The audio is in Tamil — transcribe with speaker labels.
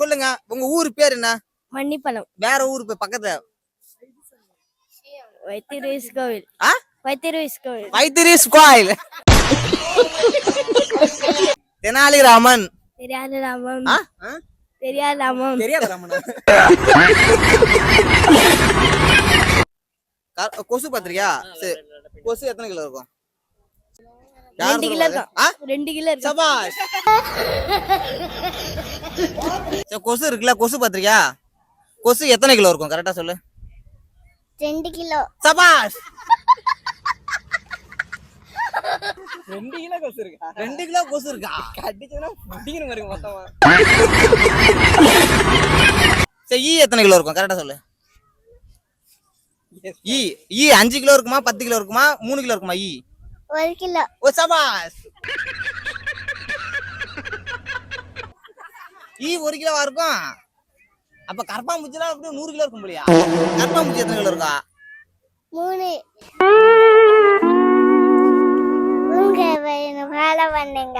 Speaker 1: சொல்லுங்க உங்க ஊர் பேர் என்ன?
Speaker 2: மன்னிப்பழம்.
Speaker 1: வேற ஊர் பேர் பக்கத்துல.
Speaker 2: வைத்தியரேஸ் கோவில். வைத்தியரேஸ் கோவில்.
Speaker 1: வைத்தியரேஸ் கோவில். தெனாலிராமன்.
Speaker 2: தெரியாத ராமன். தெரியாத ராமன்.
Speaker 1: தெரியாத ராமன். கொசு பாத்திரியா? சரி, கொசு எத்தனை கிலோ இருக்கும்?
Speaker 2: 2 கிலோ இருக்கும். 2 கிலோ இருக்கும்.
Speaker 1: சபாஷ். கொசு இருக்குல்ல, கொசு பாத்திரியா? கொசு எத்தனை கிலோ இருக்கும் கரெக்டா சொல்லு.
Speaker 2: 2 கிலோ.
Speaker 1: சபாஷ். 2 கிலோ கொசு இருக்கா? 2 கிலோ கொசு இருக்கா? கடிச்சனா முடிங்கற மாதிரி மொத்தமா. சரி, ஈ எத்தனை கிலோ இருக்கும் கரெக்டா சொல்லு. ஈ 5 கிலோ இருக்குமா, 10 கிலோ இருக்குமா, 3 கிலோ இருக்குமா? ஈ
Speaker 2: 1 கிலோ.
Speaker 1: ஓ சபாஷ். ஈ 1 கிலோவா இருக்கும்? அப்ப கரப்பாம்பூச்சிலாம் அப்படியே 100 கிலோ இருக்கும் போலியா? கரப்பாம்பூச்சி எத்தனை கிலோ இருக்கா?
Speaker 2: 3. உங்க வேலை பண்ணீங்க.